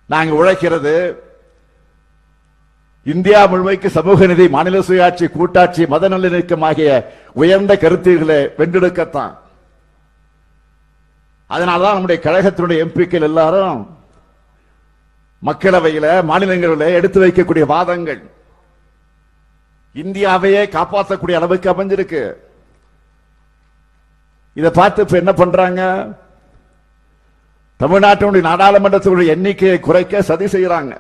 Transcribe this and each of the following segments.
நாங்க உழைக்கிறது இந்தியா முழுமைக்கு சமூக நீதி, மாநில சுயாட்சி, கூட்டாட்சி, மத நல்லிணக்கம் ஆகிய உயர்ந்த கருத்துக்களை வென்றெடுக்கத்தான். அதனால்தான் நம்முடைய கழகத்தினுடைய எம்பிக்கள் எல்லாரும் மக்களவையில, மாநிலங்களில் எடுத்து வைக்கக்கூடிய வாதங்கள் இந்தியாவையே காப்பாற்றக்கூடிய அளவுக்கு அமைஞ்சிருக்கு. இதை பார்த்து இப்ப என்ன பண்றாங்க? தமிழ்நாட்டினுடைய நாடாளுமன்றத்தினுடைய எண்ணிக்கையை குறைக்க சதி செய்யறாங்க.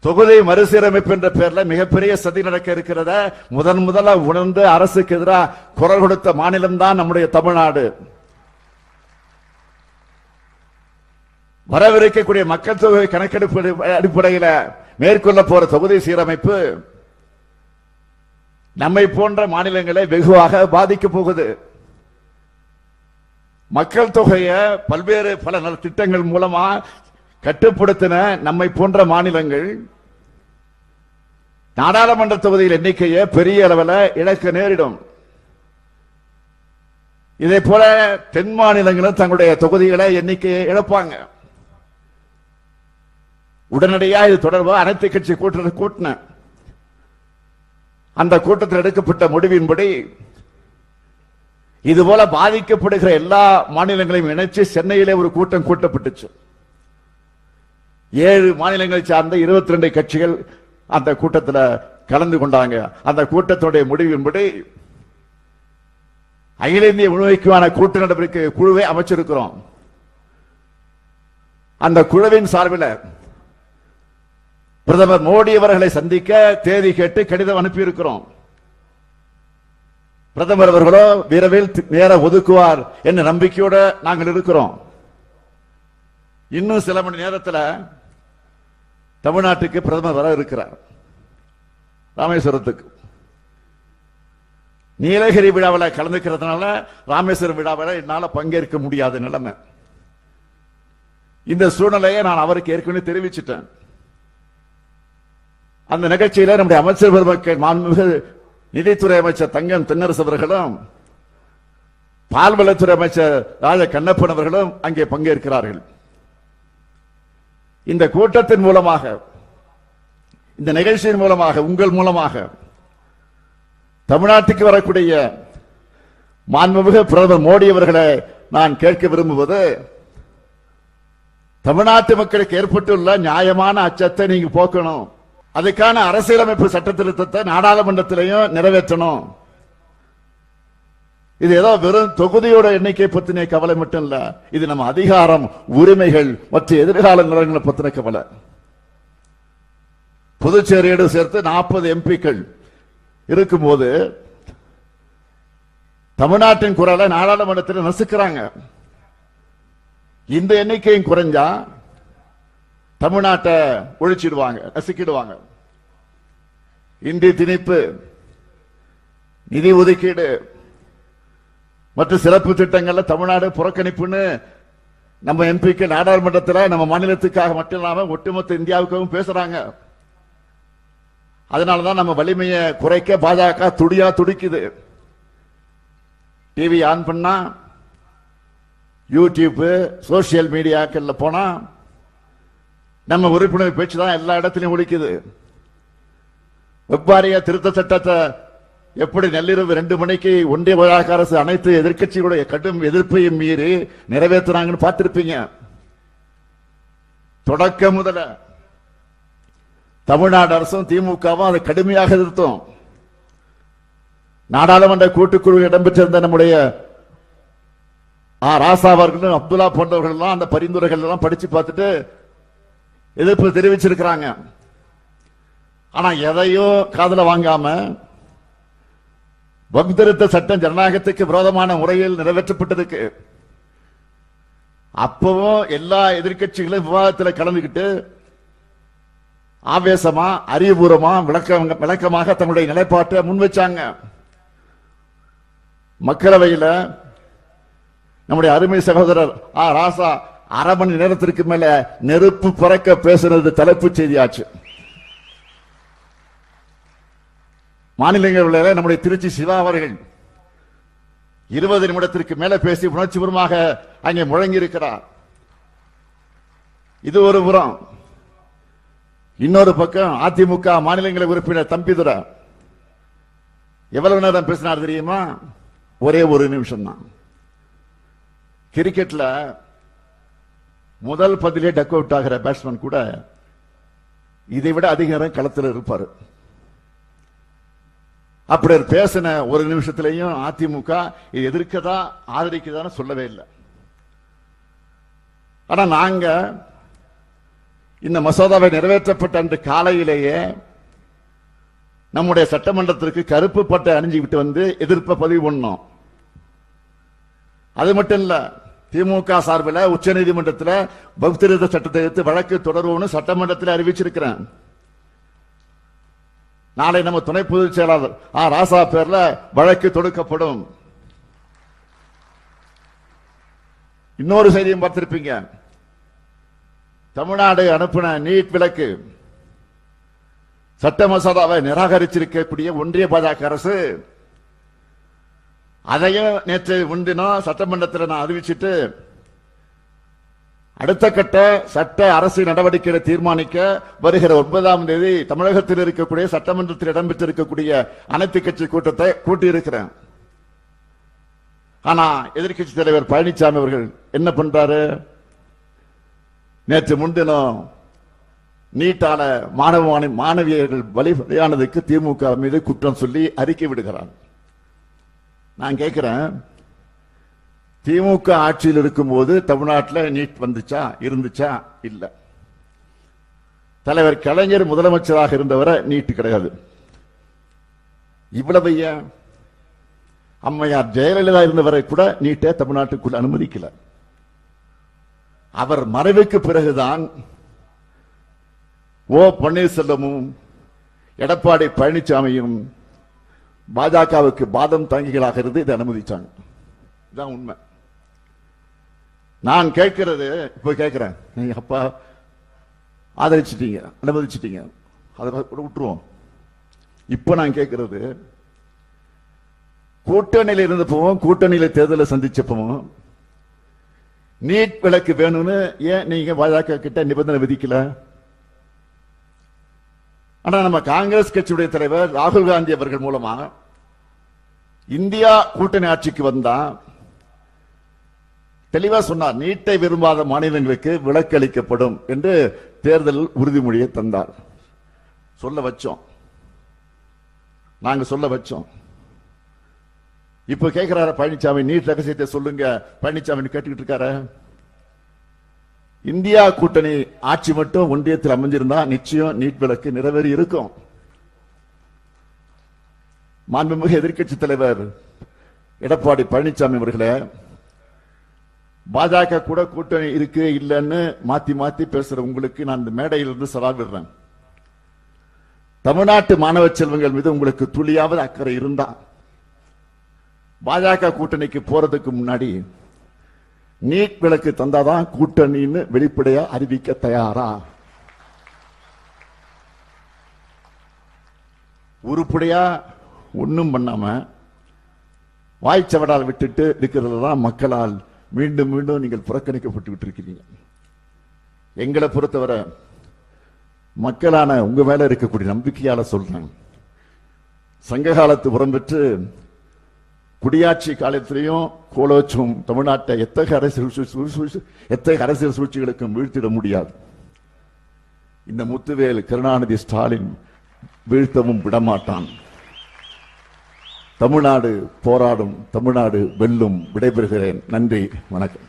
தொகுதி மறுசீரமைப்பு என்ற பெயர்ல மிகப்பெரிய சதி நடக்க இருக்கிறத முதல்ல உணர்ந்து அரசுக்கு எதிராக குரல் கொடுத்த மாநிலம் தான் நம்முடைய தமிழ்நாடு. வரவிருக்கக்கூடிய மக்கள் தொகை கணக்கெடுப்பு அடிப்படையில் மேற்கொள்ள போற தொகுதி சீரமைப்பு நம்மை போன்ற மாநிலங்களை வெகுவாக பாதிக்க போகுது. மக்கள் தொகையை பல்வேறு பல திட்டங்கள் மூலமா கட்டுப்படுத்தின நம்மை போன்ற மாநிலங்கள் நாடாளுமன்ற தொகுதியில் எண்ணிக்கையை பெரிய அளவில் இழக்க நேரிடும். இதே போல தென் மாநிலங்களும் தங்களுடைய தொகுதிகளை எண்ணிக்கையை இழப்பாங்க. உடனடியாக இது தொடர்பாக அனைத்து கட்சி கூட்டத்தை கூட்டின அந்த கூட்டத்தில் எடுக்கப்பட்ட முடிவின்படி இதுபோல பாதிக்கப்படுகிற எல்லா மாநிலங்களையும் இணைச்சு சென்னையிலே ஒரு கூட்டம் கூட்டப்பட்டுச்சு. 7 மாநிலங்களை சார்ந்த 22 கட்சிகள் அந்த கூட்டத்தில் கலந்து கொண்டாங்க. அந்த கூட்டத்துடைய முடிவின்படி அகில இந்திய முழுமைக்கான கூட்டு நடவடிக்கை குழுவை அமைச்சிருக்கிறோம். அந்த குழுவின் சார்பில் பிரதமர் மோடி அவர்களை சந்திக்க தேதி கேட்டு கடிதம் அனுப்பியிருக்கிறோம். பிரதமர் அவர்களோ விரைவில் நேரம் ஒதுக்குவார் என்ற நம்பிக்கையோடு நாங்கள் இருக்கிறோம். இன்னும் சில மணி நேரத்தில் தமிழ்நாட்டுக்கு பிரதமர் வர இருக்கிறார். ராமேஸ்வரத்துக்கு நீலகிரி விழாவில் கலந்துக்கிறதுனால ராமேஸ்வரம் விழாவில் என்னால் பங்கேற்க முடியாத நிலைமை. இந்த சூழ்நிலையை நான் அவருக்கு ஏற்கனவே தெரிவிச்சிட்டேன். அந்த நிகழ்ச்சியில நம்முடைய அமைச்சர் பெருமக்கள், மாண்புமிகு நிதித்துறை அமைச்சர் தங்கம் தென்னரசு அவர்களும் பால்வளத்துறை அமைச்சர் ராஜ கண்ணப்பன் அவர்களும் அங்கே பங்கேற்கிறார்கள். இந்த கூட்டத்தின் மூலமாக, இந்த நிகழ்ச்சியின் மூலமாக, உங்கள் மூலமாக தமிழ்நாட்டுக்கு வரக்கூடிய மாண்புமிகு பிரதமர் மோடி அவர்களை நான் கேட்க விரும்புவது, தமிழ்நாட்டு மக்களுக்கு ஏற்பட்டுள்ள நியாயமான அச்சத்தை நீங்க போக்கணும். அதுக்கான அரசியலமைப்பு சட்ட திருத்தத்தை நாடாளுமன்றத்திலையும் நிறைவேற்றணும். இது ஏதோ வெறும் தொகுதியோட எண்ணிக்கை பத்தின கவலை மட்டும் இல்ல, இது நம்ம அதிகாரம், உரிமைகள் மற்றும் எதிர்கால நிலங்களை பத்தின கவலை. புதுச்சேரியோடு சேர்த்து 40 எம்பிக்கள் இருக்கும்போது தமிழ்நாட்டின் குரலை நாடாளுமன்றத்தில் நசுக்கிறாங்க. இந்த எண்ணிக்கையும் குறைஞ்சா தமிழ்நாட்டை ஒழிச்சிடுவாங்க, நசுக்கிடுவாங்க. இந்தி திணிப்பு, நிதி ஒதுக்கீடு மற்றும் சிறப்பு திட்டங்கள்ல தமிழ்நாடு புறக்கணிப்புன்னு நம்ம எம்பிக்கு நாடாளுமன்றத்தில் நம்ம மாநிலத்துக்காக மட்டும் இல்லாம ஒட்டுமொத்த இந்தியாவுக்காகவும் பேசுறாங்க. அதனாலதான் நம்ம வலிமையை குறைக்க பாஜக துடியா துடிக்குது. டிவி ஆன் பண்ணா, யூடியூப், சோசியல் மீடியாக்கள்ல போனா நம்ம உறுப்பினர் பேச்சு தான் எல்லா இடத்திலையும் ஒலிக்குது. வெப்பாரிய திருத்த சட்டத்தை எப்படி நள்ளிரவு 2 மணிக்கு ஒன்றிய பாஜக அரசு அனைத்து எதிர்கட்சிகளுடைய கடும் எதிர்ப்பையும் மீறி நிறைவேற்றினாங்கன்னு பார்த்திருப்பீங்க. தொடக்க முதல தமிழ்நாடு அரசும் திமுகவும் அதை கடுமையாக எதிர்த்தோம். நாடாளுமன்ற கூட்டுக்குழு இடம்பெற்றிருந்த நம்முடைய ராசா அவர்களும் அப்துல்லா போன்றவர்கள் எல்லாம் அந்த பரிந்துரைகள் எல்லாம் படிச்சு பார்த்துட்டு எதிர்ப்பு தெரிவிச்சிருக்கிறாங்க. ஆனா எதையும் காதுல வாங்காம வக்திருத்த சட்டம் ஜனநாயகத்துக்கு விரோதமான முறையில் நிறைவேற்றப்பட்டதுக்கு அப்பவும் எல்லா எதிர்கட்சிகளும் விவாதத்தில் கலந்துகிட்டு ஆவேசமா, அறிவுபூர்வமா, விளக்கமாக தங்களுடைய நிலைப்பாட்டை முன்வச்சாங்க. மக்களவையில் நம்முடைய அருமை சகோதரர் ராசா அரை மணி நேரத்திற்கு மேல நெருப்பு பறக்க பேசுறது தலைப்பு செய்தியாச்சு. மாநிலங்களவையில் நம்முடைய திருச்சி சிவா அவர்கள் 20 நிமிடத்திற்கு மேல பேசி உணர்ச்சிபூர்வமாக அங்கே முழங்கி இருக்கிறார். இது ஒரு புறம். இன்னொரு பக்கம் அதிமுக மாநிலங்களவை உறுப்பினர் தம்பிதுரை எவ்வளவு நேரம் பேசினார் தெரியுமா? ஒரே ஒரு நிமிஷம் தான். கிரிக்கெட்ல முதல் பதிலே டக் அவுட் ஆகிற பேட்ஸ்மேன் கூட இதை விட அதிக நேரம் களத்தில் இருப்பார். அப்படி பேசின ஒரு நிமிஷத்திலையும் அதிமுக எதிர்க்கதா ஆதரிக்கதான்னு சொல்லவே இல்லை. ஆனா நாங்க இந்த மசோதாவை நிறைவேற்றப்பட்ட அன்று காலையிலேயே நம்முடைய சட்டமன்றத்திற்கு கருப்பு பட்டை அணிஞ்சுக்கிட்டு வந்து எதிர்ப்பை பதிவு பண்ணோம். அது மட்டும் இல்ல, திமுக சார்பில் உச்ச நீதிமன்றத்தில் வகுப்பு சட்டத்தை எடுத்து வழக்கு தொடர்வோம்னு சட்டமன்றத்தில் அறிவிச்சிருக்கிறேன். நாளை நம்ம துணை பொதுச் செயலாளர் ராசா பேர்ல வழக்கு தொடுக்கப்படும். இன்னொரு செய்தியும் பார்த்திருப்பீங்க. தமிழ்நாடு அனுப்பின நீட் விலக்கு சட்ட மசோதாவை நிராகரிச்சிருக்கக்கூடிய ஒன்றிய பாஜக அரசு அதையும் நேற்று முன்தினம் சட்டமன்றத்தில் நான் அறிவிச்சிட்டு அடுத்த கட்ட சட்ட அரசு நடவடிக்கைகளை தீர்மானிக்க வருகிற 9ஆம் தேதி தமிழகத்தில் இருக்கக்கூடிய சட்டமன்றத்தில் இடம்பெற்றிருக்கக்கூடிய அனைத்து கட்சி கூட்டத்தை கூட்டியிருக்கிறேன். ஆனா எதிர்கட்சி தலைவர் பழனிசாமி அவர்கள் என்ன பண்றாரு? நேற்று முன்தினம் நீட்டால மாணவியர்கள் பலியானதுக்கு திமுக மீது குற்றம் சொல்லி அறிக்கை விடுகிறார். நான் கேட்கிறேன், திமுக ஆட்சியில் இருக்கும்போது தமிழ்நாட்டில் நீட் வந்துச்சா, இருந்துச்சா? இல்ல. தலைவர் கலைஞர் முதலமைச்சராக இருந்தவரை நீட் கிடையாது. இவ்வளவு அம்மையார் ஜெயலலிதா இருந்தவரை கூட நீட்டை தமிழ்நாட்டுக்குள் அனுமதிக்கல. அவர் மறைவுக்கு பிறகுதான் ஓ பன்னீர்செல்வமும் எடப்பாடி பழனிசாமியும் பாஜகவுக்கு பாதம் தாங்கிகளாக இருந்து இதை அனுமதிச்சாங்க. இதுதான் உண்மை. நான் கேட்கிறது, இப்ப கேட்கிறேன், நீங்க அப்பா ஆதரிச்சிட்டீங்க, அனுமதிச்சிட்டீங்க, அதை கூட விட்டுருவோம். இப்ப நான் கேட்கிறது, கூட்டணியில் இருந்தப்பவும் கூட்டணியில தேர்தலை சந்திச்சப்பவும் நீட் விலக்கு வேணும்னு ஏன் நீங்க பாஜக கிட்ட நிபந்தனை விதிக்கல? ஆனா நம்ம காங்கிரஸ் கட்சியுடைய தலைவர் ராகுல் காந்தி அவர்கள் மூலமா இந்தியா கூட்டணி ஆட்சிக்கு வந்தா தெளிவா சொன்னார், நீட்டை விரும்பாத மாநிலங்களுக்கு விலக்கு அளிக்கப்படும் என்று தேர்தல் உறுதிமொழியை தந்தார். சொல்ல வச்சோம், நாங்க சொல்ல வச்சோம். இப்ப கேட்கிறாரு பழனிசாமி, நீட் ரகசியத்தை சொல்லுங்க. பழனிசாமி கேட்டுக்கிட்டு இருக்காரு. இந்தியா கூட்டணி ஆட்சி மட்டும் ஒன்றியத்தில் அமைஞ்சிருந்தா நிச்சயம் நீட் விலக்கு நிறைவேறி இருக்கும். மாண்புமிகு எதிர்க்கட்சி தலைவர் எடப்பாடி பழனிசாமி அவர்களே, பாஜக கூட கூட்டணி இருக்கு இல்லைன்னு மாத்தி மாத்தி பேசுற உங்களுக்கு நான் இந்த மேடையிலிருந்து சவால் விடுறேன். தமிழ்நாட்டு மாணவ செல்வங்கள் மீது உங்களுக்கு துளியாவது அக்கறை இருந்தா பாஜக கூட்டணிக்கு போறதுக்கு முன்னாடி நீட் விலக்கு தந்தாதான் கூட்டணின்னு வெளிப்படையா அறிவிக்க தயாரா? உருப்படியா ஒன்னும் பண்ணாம வாய்ச்சவடால் விட்டுட்டு இருக்கிறதுதான் மக்களால் மீண்டும் மீண்டும் நீங்கள் புறக்கணிக்கப்பட்டு இருக்கிறீங்க. எங்களை பொறுத்தவரை மக்களான உங்க மேல இருக்கக்கூடிய நம்பிக்கையால சொல்றேன், சங்க காலத்து பெற்று குடியாட்சி காலத்திலையும் கோலோச்சும் தமிழ்நாட்டை எத்தகைய அரசியல் சூழ்ச்சிகளுக்கும் வீழ்த்திட முடியாது. இந்த முத்துவேல் கருணாநிதி ஸ்டாலின் வீழ்த்தவும் விடமாட்டான். தமிழ்நாடு போராடும், தமிழ்நாடு வெல்லும். விடைபெறுகிறேன். நன்றி, வணக்கம்.